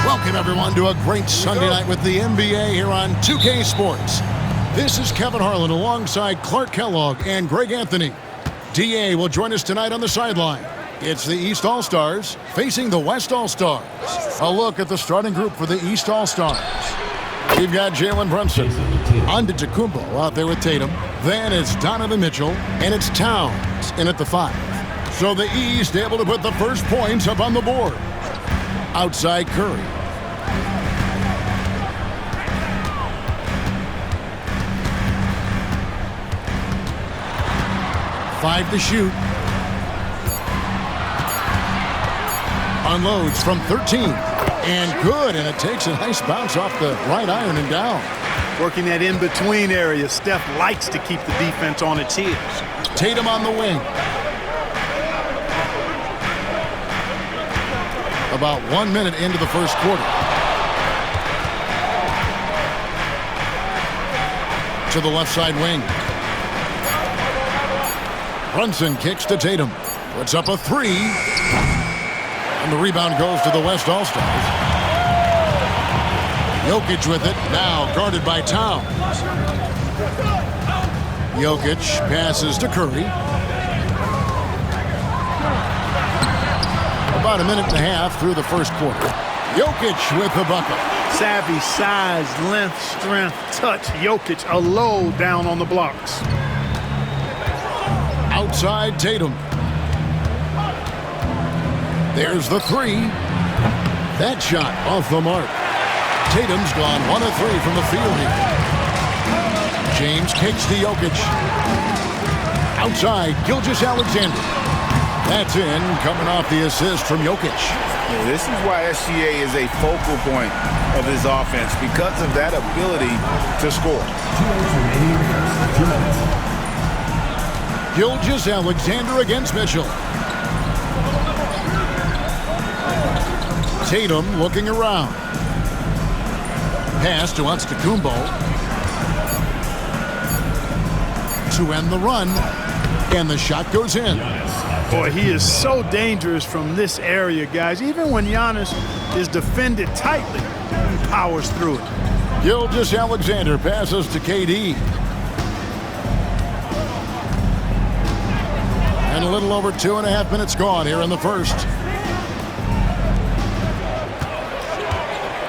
Welcome, everyone, to a great Sunday night with the NBA here on 2K Sports. This is Kevin Harlan alongside Clark Kellogg and Greg Anthony. DA will join us tonight on the sideline. It's the East All-Stars facing the West All-Stars. A look at the starting group for the East All-Stars. We've got Jalen Brunson, Antetokounmpo out there with Tatum. Then it's Donovan Mitchell, and it's Towns in at the 5. So the East able to put the first points up on the board. Outside Curry. Five to shoot. Unloads from 13. And good, and it takes a nice bounce off the right iron and down. Working that in-between area, Steph likes to keep the defense on its heels. Tatum on the wing. About 1 minute into the first quarter. To the left side wing. Brunson kicks to Tatum. Puts up a 3. And the rebound goes to the West All-Stars. Jokic with it. Now guarded by Towns. Jokic passes to Curry. About a minute and a half through the first quarter. Jokic with the bucket. Savvy, size, length, strength, touch. Jokic a low down on the blocks. Outside Tatum. There's the 3. That shot off the mark. Tatum's gone 1 of 3 from the field here. James kicks to Jokic. Outside, Gilgeous-Alexander. That's in, coming off the assist from Jokic. Yeah, this is why SGA is a focal point of his offense, because of that ability to score. Gilgeous-Alexander against Mitchell. Tatum looking around. Pass to Antetokounmpo. To end the run. And the shot goes in. Boy, he is so dangerous from this area, guys. Even when Giannis is defended tightly, he powers through it. Gilgeous-Alexander passes to KD. And a little over 2.5 minutes gone here in the first.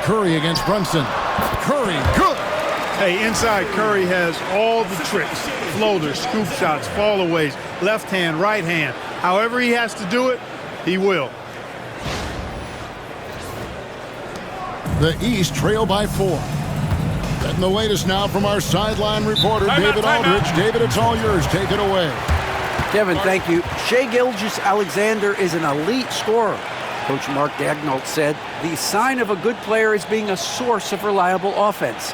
Curry against Brunson. Curry, good. Hey, inside Curry has all the tricks. Floaters, scoop shots, fallaways, left hand, right hand. However he has to do it, he will. The East trail by 4. Getting the latest now from our sideline reporter, David Aldridge. David, it's all yours. Take it away. Kevin, thank you. Shai Gilgeous-Alexander is an elite scorer. Coach Mark Daigneault said, the sign of a good player is being a source of reliable offense.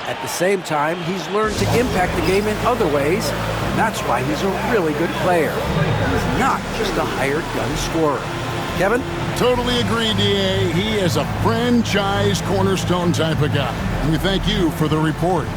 At the same time, he's learned to impact the game in other ways, and that's why he's a really good player. He's not just a hired gun scorer. Kevin? Totally agree, D.A. He is a franchise cornerstone type of guy. And we thank you for the report.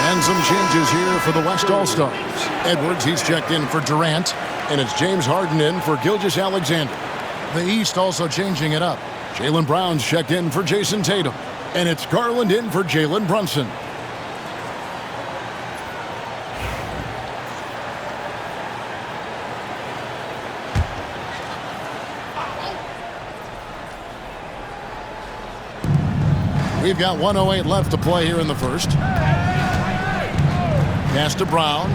And some changes here for the West All-Stars. Edwards, he's checked in for Durant. And it's James Harden in for Gilgeous-Alexander. The East also changing it up. Jaylen Brown's checked in for Jason Tatum. And it's Garland in for Jalen Brunson. We've got 1:08 left to play here in the first. Pass to Brown.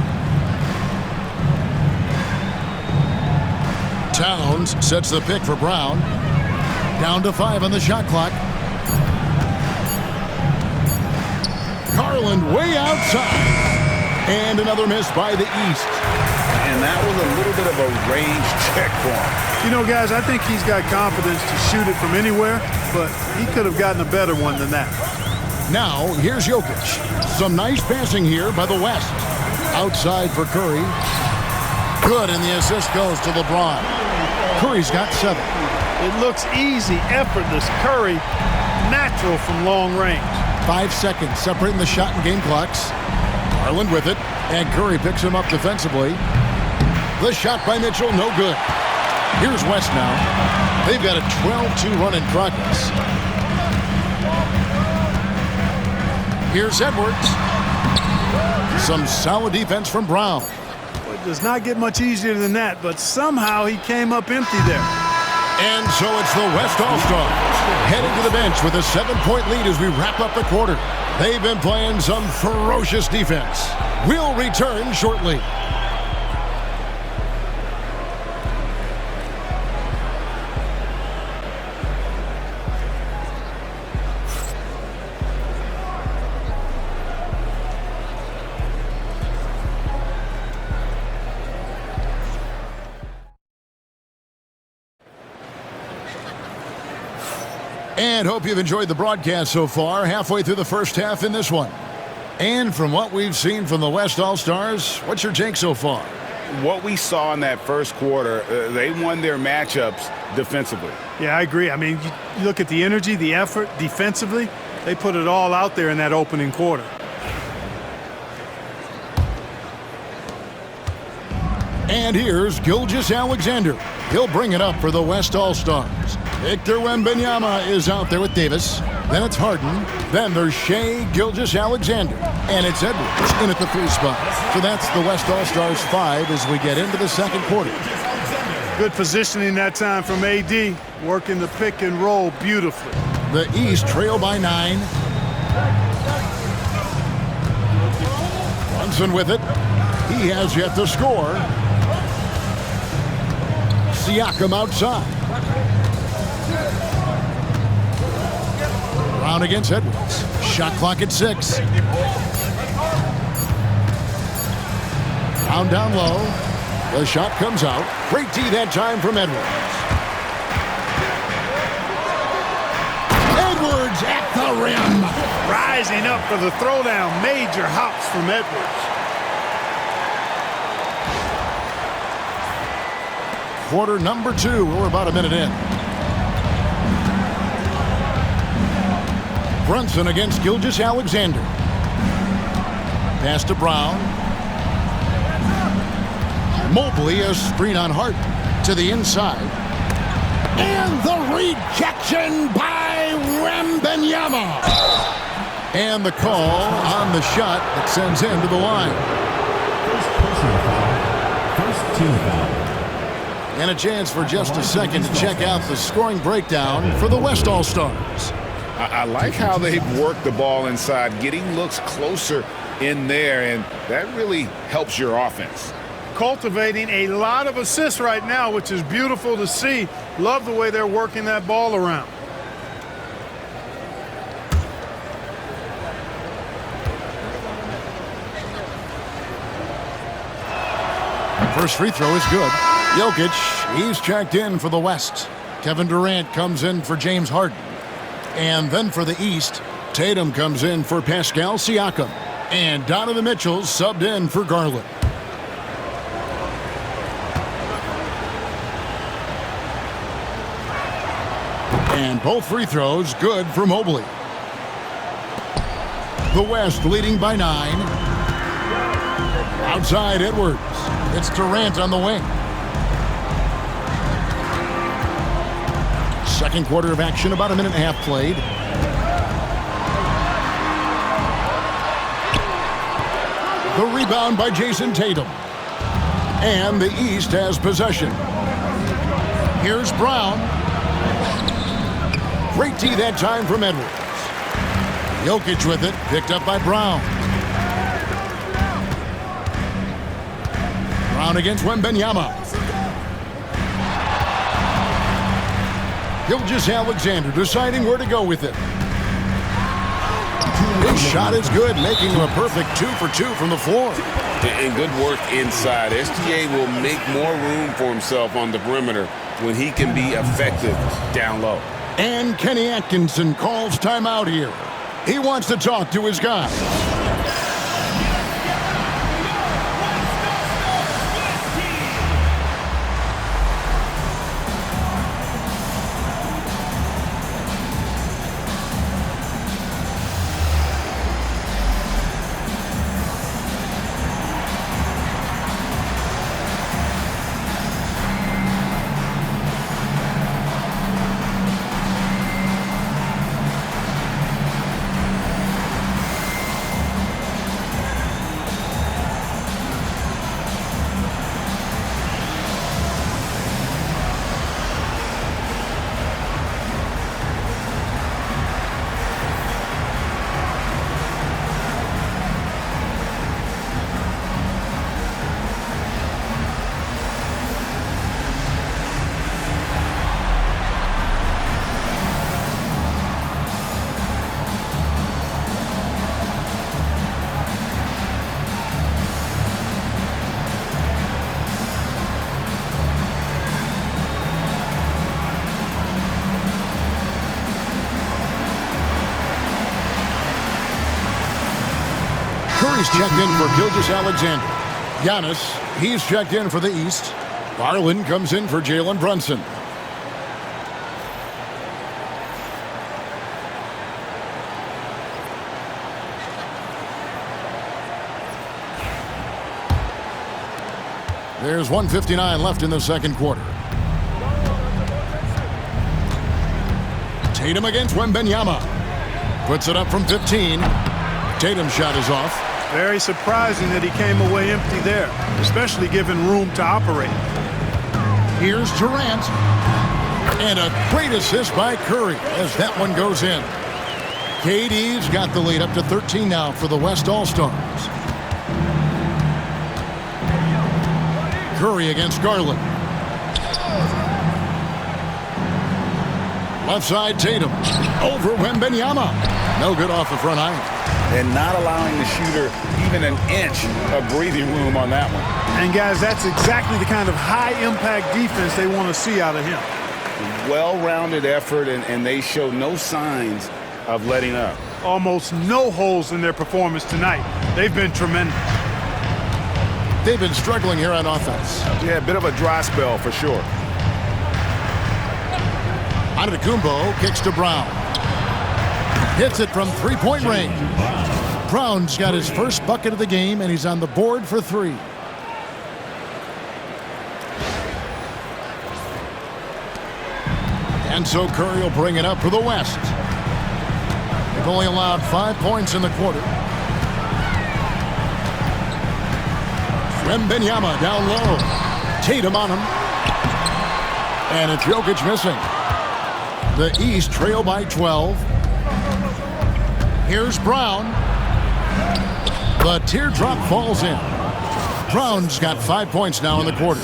Towns sets the pick for Brown. Down to 5 on the shot clock. Garland way outside. And another miss by the East. And that was a little bit of a range check for him. You know, guys, I think he's got confidence to shoot it from anywhere, but he could have gotten a better one than that. Now, here's Jokic. Some nice passing here by the West. Outside for Curry. Good, and the assist goes to LeBron. Curry's got 7. It looks easy, effortless. Curry, natural from long range. 5 seconds separating the shot and game clocks. Garland with it, and Curry picks him up defensively. The shot by Mitchell, no good. Here's West now. They've got a 12-2 run in progress. Here's Edwards. Some solid defense from Brown. Well, it does not get much easier than that, but somehow he came up empty there. And so it's the West All-Stars heading to the bench with a 7-point lead as we wrap up the quarter. They've been playing some ferocious defense. We'll return shortly. And hope you've enjoyed the broadcast so far, halfway through the first half in this one. And from what we've seen from the West All-Stars, what's your take so far? What we saw in that first quarter, they won their matchups defensively. Yeah, I agree. I mean, you look at the energy, the effort, defensively, they put it all out there in that opening quarter. And here's Gilgeous-Alexander. He'll bring it up for the West All-Stars. Victor Wembanyama is out there with Davis. Then it's Harden. Then there's Shai Gilgeous-Alexander. And it's Edwards in at the 3 spot. So that's the West All-Stars 5 as we get into the second quarter. Good positioning that time from AD. Working the pick and roll beautifully. The East trail by 9. Brunson with it. He has yet to score. Siakam outside. Brown against Edwards. Shot clock at 6. Brown down low. The shot comes out. Great D that time from Edwards. Edwards at the rim. Rising up for the throwdown. Major hops from Edwards. Quarter number 2. We're about a minute in. Brunson against Gilgeous-Alexander. Pass to Brown. Mobley, a screen on Harden to the inside. And the rejection by Wembanyama. And the call on the shot that sends him to the line. First team foul. And a chance for just a second to check out the scoring breakdown for the West All-Stars. I like how they've worked the ball inside, getting looks closer in there, and that really helps your offense. Cultivating a lot of assists right now, which is beautiful to see. Love the way they're working that ball around. First free throw is good. Jokic, he's checked in for the West. Kevin Durant comes in for James Harden. And then for the East, Tatum comes in for Pascal Siakam. And Donovan Mitchell subbed in for Garland. And both free throws good for Mobley. The West leading by 9. Outside Edwards. It's Durant on the wing. Second quarter of action, about a minute and a half played. The rebound by Jason Tatum. And the East has possession. Here's Brown. Great D that time from Edwards. Jokic with it, picked up by Brown. Brown against Wembanyama. Gilgeous-Alexander deciding where to go with it. His shot is good, making him a perfect 2 for 2 from the floor. And good work inside. SGA will make more room for himself on the perimeter when he can be effective down low. And Kenny Atkinson calls timeout here. He wants to talk to his guy. Curry's checked in for Gilgeous-Alexander. Giannis, he's checked in for the East. Garland comes in for Jalen Brunson. There's 1:59 left in the second quarter. Tatum against Wembanyama. Puts it up from 15. Tatum's shot is off. Very surprising that he came away empty there, especially given room to operate. Here's Durant. And a great assist by Curry as that one goes in. KD's got the lead up to 13 now for the West All-Stars. Curry against Garland. Left side Tatum. Over Wembanyama. No good off the front iron. And not allowing the shooter even an inch of breathing room on that one. And guys, that's exactly the kind of high-impact defense they want to see out of him. Well-rounded effort, and they show no signs of letting up. Almost no holes in their performance tonight. They've been tremendous. They've been struggling here on offense. Yeah, a bit of a dry spell for sure. Antetokounmpo kicks to Brown. Hits it from three-point range. Brown's got his first bucket of the game, and he's on the board for 3. And so Curry will bring it up for the West. They've only allowed 5 points in the quarter. Wembanyama down low. Tatum on him. And it's Jokic missing. The East trail by 12. Here's Brown. The teardrop falls in. Brown's got 5 points now in the quarter.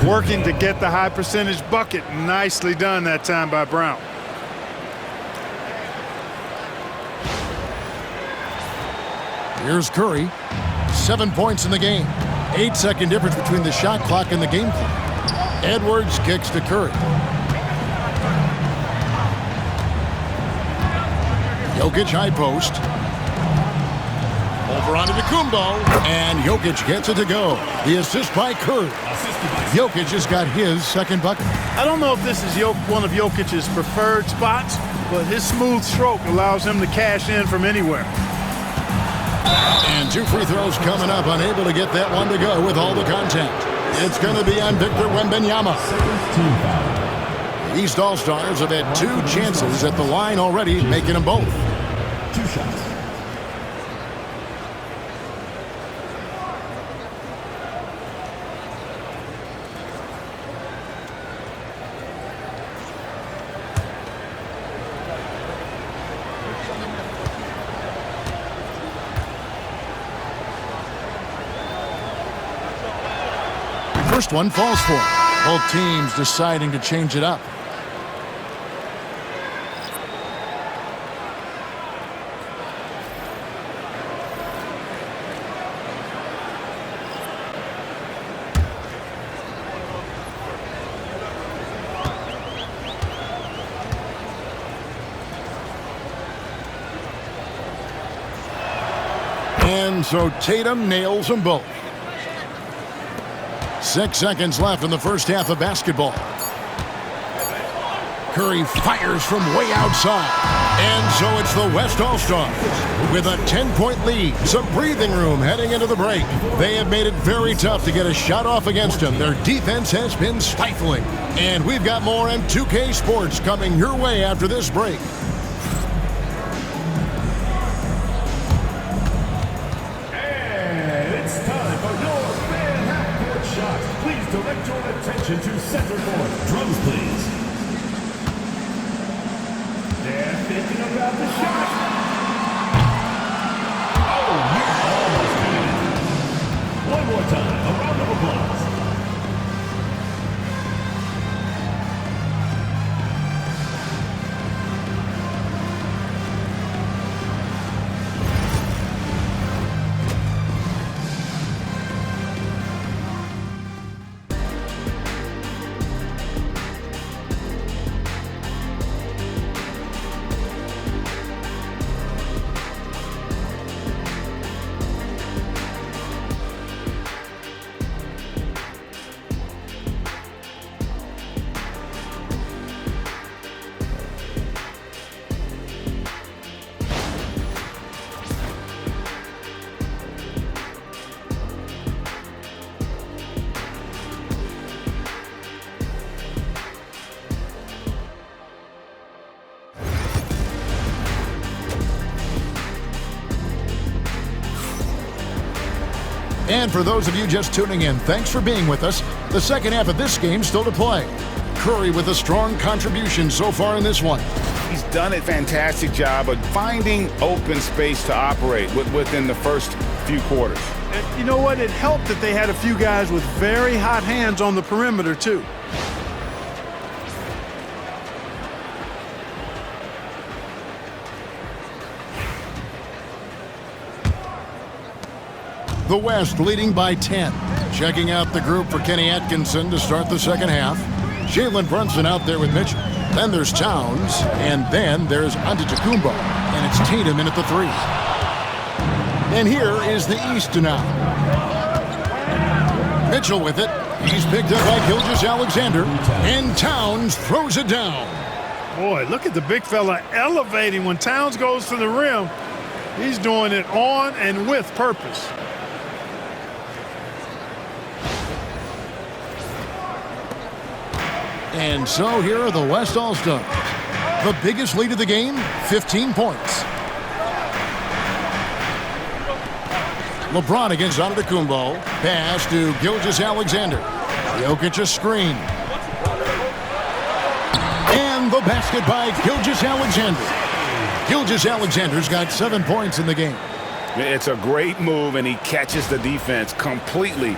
Working to get the high percentage bucket. Nicely done that time by Brown. Here's Curry. 7 points in the game. 8-second difference between the shot clock and the game clock. Edwards kicks to Curry. Jokic high post. Over onto Antetokounmpo, and Jokic gets it to go. The assist by Curry. Jokic has got his second bucket. I don't know if this is one of Jokic's preferred spots, but his smooth stroke allows him to cash in from anywhere. And 2 free throws coming up, unable to get that one to go with all the contact. It's going to be on Victor Wembanyama. The East All-Stars have had 2 chances at the line already, making them both. 2 shots. first one falls for it. Both teams deciding to change it up. And so Tatum nails them both. 6 seconds left in the first half of basketball. Curry fires from way outside. And so it's the West All-Stars with a 10-point lead. Some breathing room heading into the break. They have made it very tough to get a shot off against them. Their defense has been stifling. And we've got more on 2K Sports coming your way after this break. Direct your attention to center court. Drums, please. They're thinking about the shot. Oh, you almost got it. One more time. A round of applause. And for those of you just tuning in, thanks for being with us. The second half of this game still to play. Curry with a strong contribution so far in this one. He's done a fantastic job of finding open space to operate within the first few quarters. And you know what? It helped that they had a few guys with very hot hands on the perimeter, too. The West leading by 10. Checking out the group for Kenny Atkinson to start the second half. Jalen Brunson out there with Mitchell. Then there's Towns. And then there's Antetokounmpo. And it's Tatum in at the 3. And here is the East now. Mitchell with it. He's picked up by Gilgeous-Alexander. And Towns throws it down. Boy, look at the big fella elevating when Towns goes to the rim. He's doing it on and with purpose. And so here are the West All-Stars. The biggest lead of the game, 15 points. LeBron against Antetokounmpo. Pass to Gilgeous-Alexander. Jokic a screen. And the basket by Gilgeous-Alexander. Gilgeous-Alexander's got 7 points in the game. It's a great move, and he catches the defense completely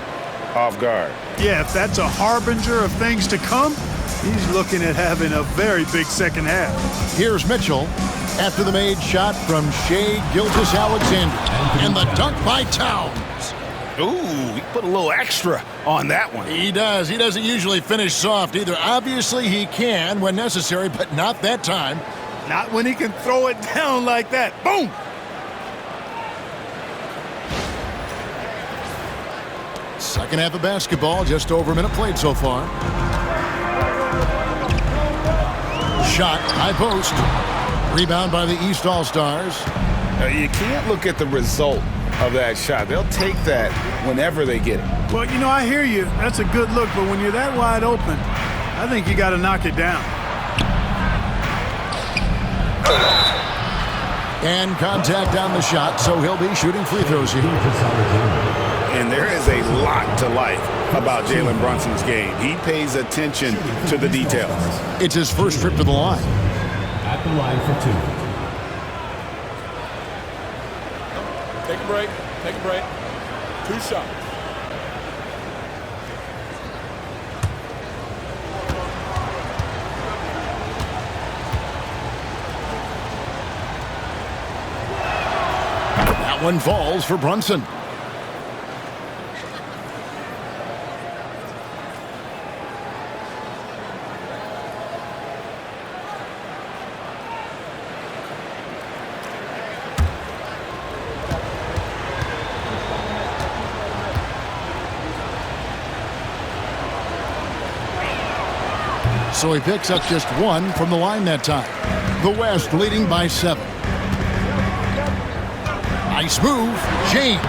off guard. Yeah, if that's a harbinger of things to come, he's looking at having a very big second half. Here's Mitchell after the made shot from Shai Gilgeous-Alexander. And the dunk by Towns. Ooh, he put a little extra on that one. He does. He doesn't usually finish soft either. Obviously, he can when necessary, but not that time. Not when he can throw it down like that. Boom! Second half of basketball, just over a minute played so far. Shot, high post. Rebound by the East All-Stars. You can't look at the result of that shot. They'll take that whenever they get it. Well, you know, I hear you. That's a good look, but when you're that wide open, I think you got to knock it down. And contact on the shot, so he'll be shooting free throws here. And there is a lot to like about Jalen Brunson's game. He pays attention to the details. It's his first trip to the line. At the line for 2. Take a break. Take a break. 2 shots. That one falls for Brunson. So he picks up just one from the line that time. The West leading by 7. Nice move. James.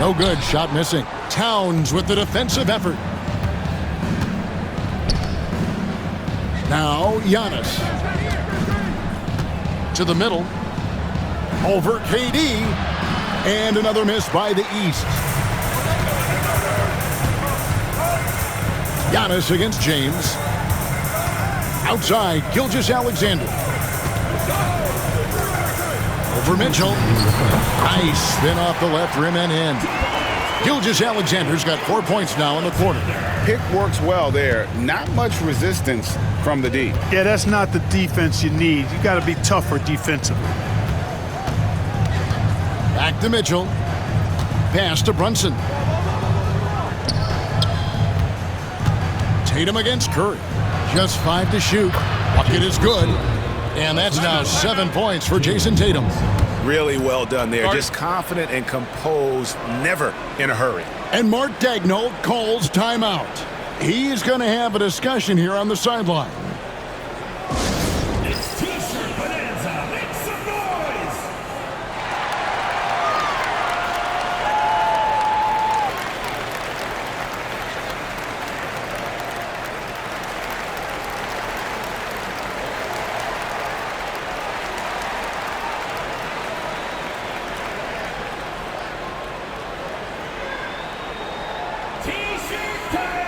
No good. Shot missing. Towns with the defensive effort. Now Giannis. To the middle. Over KD. And another miss by the East. Giannis against James. Outside, Gilgeous-Alexander. Over Mitchell. Nice spin off the left rim and in. Gilgeous-Alexander's got 4 points now in the quarter. Pick works well there. Not much resistance from the D. Yeah, that's not the defense you need. You got to be tougher defensively. Back to Mitchell. Pass to Brunson. Tatum against Curry. Just 5 to shoot. Bucket is good. And that's now 7 points for Jason Tatum. Really well done there. Just confident and composed, never in a hurry. And Mark Daigneault calls timeout. He's going to have a discussion here on the sideline. It's T-shirt Bonanza. Make some noise. T-shirt time.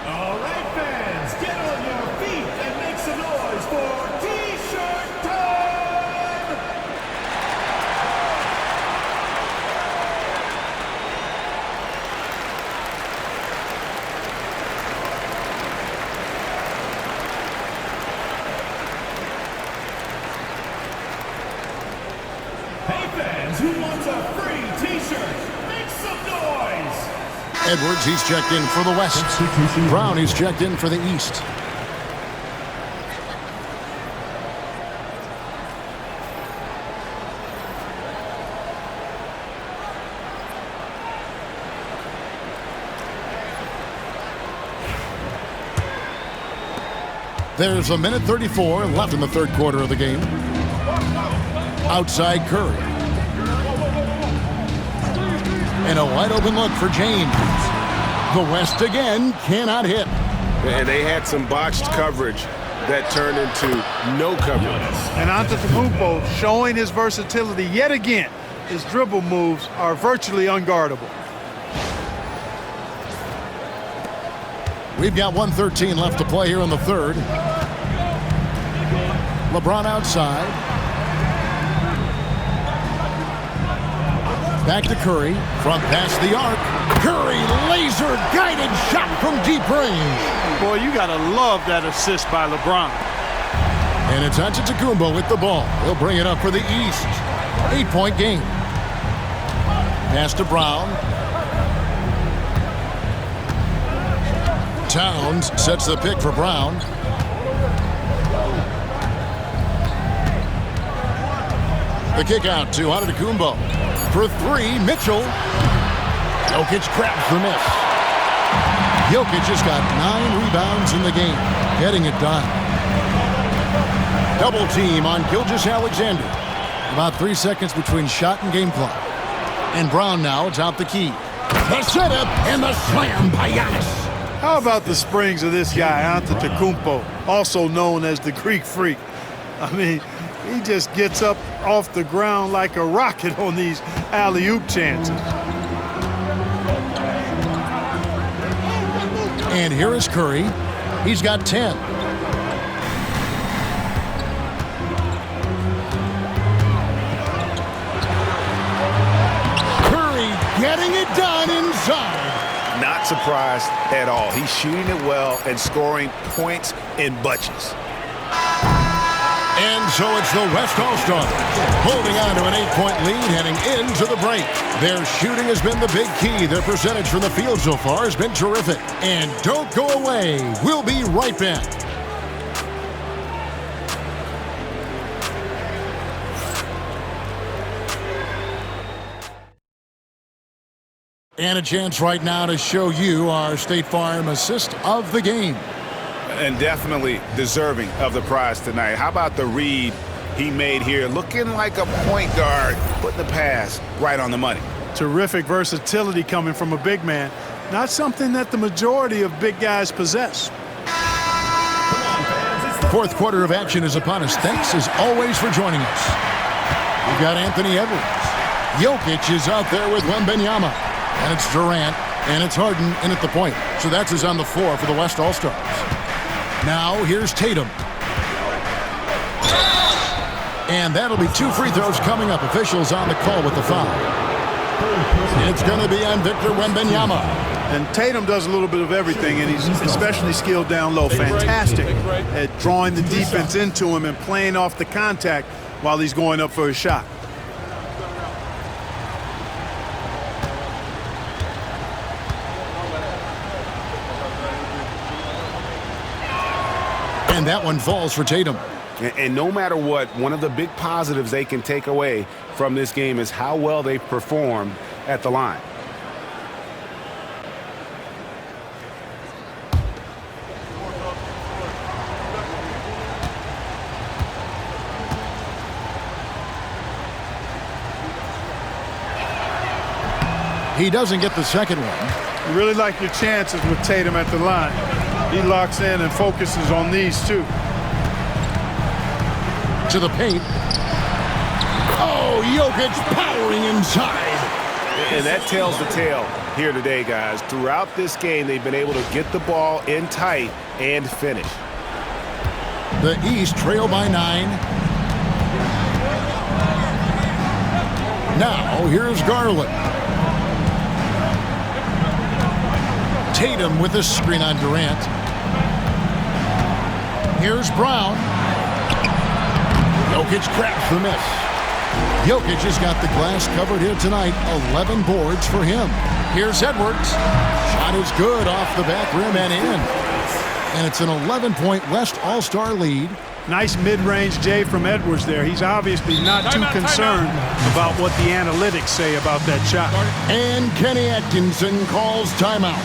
All right, fans, get on your feet and make some noise for T-shirt time! Hey, fans, who wants a free T-shirt? Make some noise! Edwards, he's checked in for the West. Brown, he's checked in for the East. There's a minute 34 left in the third quarter of the game. Outside Curry. And a wide open look for James. The West again cannot hit. And they had some botched coverage that turned into no coverage. And Antetokounmpo showing his versatility yet again. His dribble moves are virtually unguardable. We've got 1:13 left to play here in the third. LeBron outside. Back to Curry. Front past the arc. Curry, laser-guided shot from deep range. Boy, you got to love that assist by LeBron. And it's Antetokounmpo with the ball. He'll bring it up for the East. 8-point game. Pass to Brown. Towns sets the pick for Brown. The kick out to Antetokounmpo. For 3, Mitchell. Jokic grabs the miss. Jokic has got 9 rebounds in the game, getting it done. Double team on Gilgeous-Alexander. About 3 seconds between shot and game clock. And Brown now atop the key. The setup and the slam by Giannis. How about the springs of this guy, Antetokounmpo, also known as the Greek Freak? I mean, he just gets up off the ground like a rocket on these alley-oop chances. And here is Curry. He's got 10. getting it done inside. Not surprised at all. He's shooting it well and scoring points in bunches. And so it's the West All-Stars holding on to an 8-point lead heading into the break. Their shooting has been the big key. Their percentage from the field so far has been terrific. And don't go away. We'll be right back. And a chance right now to show you our State Farm assist of the game. And definitely deserving of the prize tonight. How about the read he made here? Looking like a point guard, putting the pass right on the money. Terrific versatility coming from a big man. Not something that the majority of big guys possess. Fourth quarter of action is upon us. Thanks as always for joining us. We've got Anthony Edwards. Jokic is out there with Wembanyama. And it's Durant. And it's Harden in at the point. So that's his on the floor for the West All-Stars. Now here's Tatum. And that'll be 2 free throws coming up. Officials on the call with the foul. It's going to be on Victor Wembanyama. And Tatum does a little bit of everything, and he's especially skilled down low. Fantastic at drawing the defense into him and playing off the contact while he's going up for a shot. And that one falls for Tatum. And no matter what, one of the big positives they can take away from this game is how well they performed at the line. He doesn't get the second one. You really like your chances with Tatum at the line. He locks in and focuses on these two. To the paint. Oh, Jokic powering inside. And that tells the tale here today, guys. Throughout this game, they've been able to get the ball in tight and finish. The East trail by 9. Now, here's Garland. Tatum with the screen on Durant. Here's Brown. Jokic grabs the miss. Jokic has got the glass covered here tonight. 11 boards for him. Here's Edwards. Shot is good off the back rim and in. And it's an 11-point West All-Star lead. Nice mid-range J from Edwards there. He's obviously not too concerned about what the analytics say about that shot. And Kenny Atkinson calls timeout.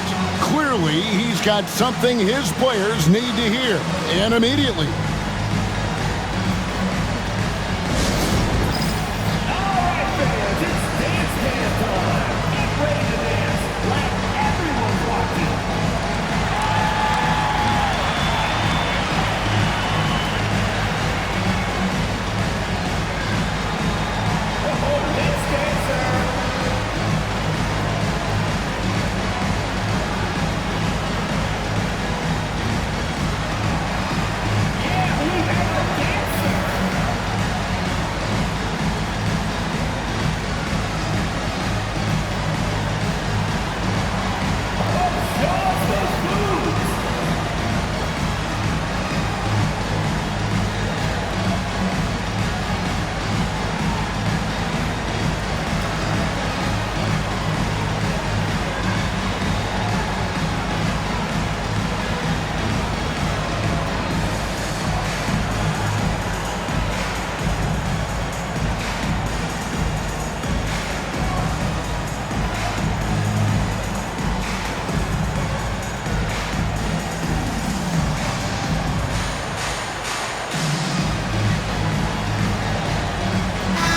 Clearly, he's got something his players need to hear, and immediately.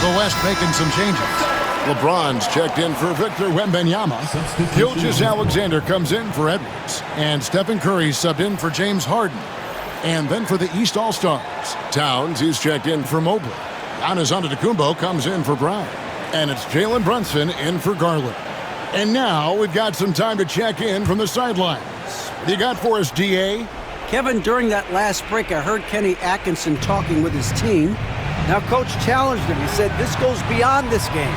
The West making some changes. LeBron's checked in for Victor Wembanyama. Gilgeous-Alexander comes in for Edwards. And Stephen Curry subbed in for James Harden. And then for the East All-Stars, Towns is checked in for Mobley. Giannis Antetokounmpo comes in for Brown. And it's Jalen Brunson in for Garland. And now we've got some time to check in from the sidelines. What do you got for us, D.A.? Kevin, during that last break, I heard Kenny Atkinson talking with his team. Now, Coach challenged him. He said, this goes beyond this game.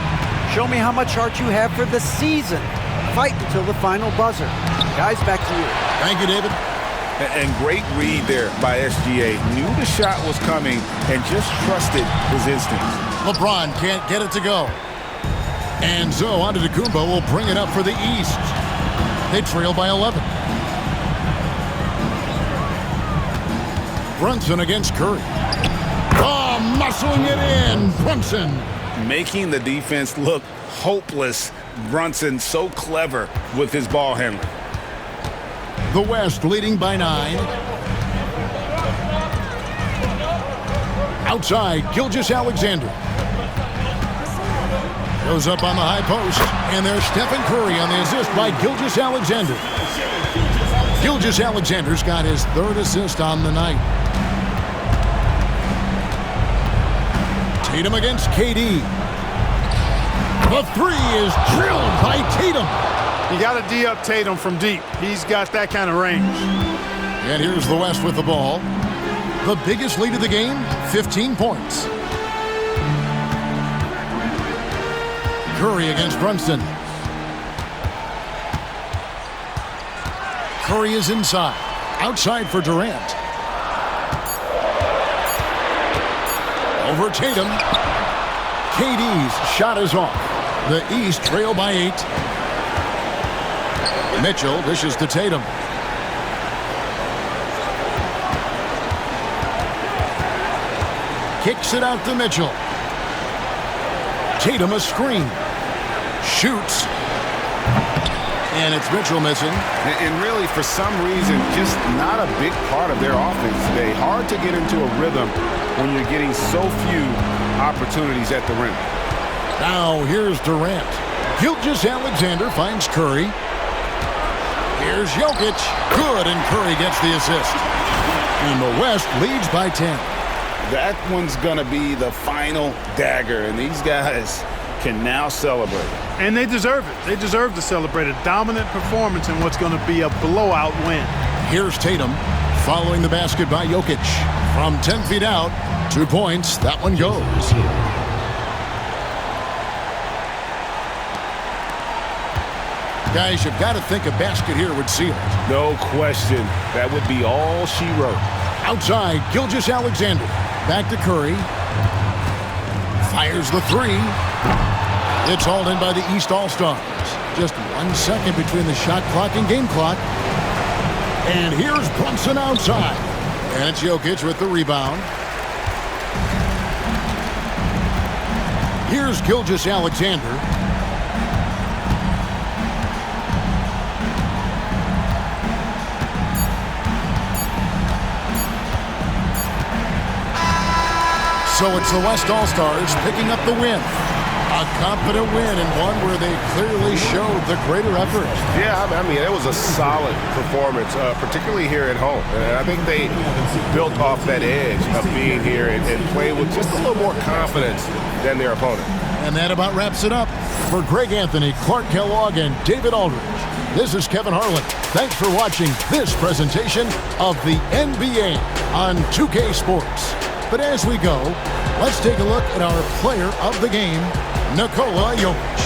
Show me how much heart you have for the season. Fight until the final buzzer. Guys, back to you. Thank you, David. And great read there by SGA. Knew the shot was coming and just trusted his instincts. LeBron can't get it to go. And so Antetokounmpo will bring it up for the East. They trail by 11. Brunson against Curry. Oh, muscling it in. Brunson. Making the defense look hopeless. Brunson so clever with his ball handling. The West leading by 9. Outside, Gilgeous-Alexander. Goes up on the high post. And there's Stephen Curry on the assist by Gilgeous-Alexander. Gilgeous-Alexander's got his 3rd assist on the night. Tatum against KD. The 3 is drilled by Tatum. You got to D up Tatum from deep. He's got that kind of range. And here's the West with the ball. The biggest lead of the game, 15 points. Curry against Brunson. Curry is inside. Outside for Durant. Over Tatum. KD's shot is off. The East trail by 8. Mitchell dishes to Tatum. Kicks it out to Mitchell. Tatum a screen. Shoots. And it's Mitchell missing. And really, for some reason, just not a big part of their offense today. Hard to get into a rhythm when you're getting so few opportunities at the rim. Now here's Durant. Gilgeous-Alexander finds Curry. Here's Jokic. Good, and Curry gets the assist. And the West leads by 10. That one's going to be the final dagger, and these guys can now celebrate. And they deserve it. They deserve to celebrate a dominant performance in what's going to be a blowout win. Here's Tatum following the basket by Jokic. From 10 feet out, 2 points. That one goes. Guys, you've got to think a basket here would seal it. No question. That would be all she wrote. Outside, Gilgeous-Alexander. Back to Curry. Fires the 3. It's hauled in by the East All-Stars. Just 1 second between the shot clock and game clock. And here's Brunson outside. And it's Jokic with the rebound. Here's Gilgeous-Alexander. So it's the West All-Stars picking up the win. A confident win and one where they clearly showed the greater effort. Yeah, I mean, it was a solid performance, particularly here at home. And I think they built off that edge of being here and playing with just a little more confidence than their opponent. And that about wraps it up. For Greg Anthony, Clark Kellogg, and David Aldridge, this is Kevin Harlan. Thanks for watching this presentation of the NBA on 2K Sports. But as we go, let's take a look at our player of the game, Nikola Jokic.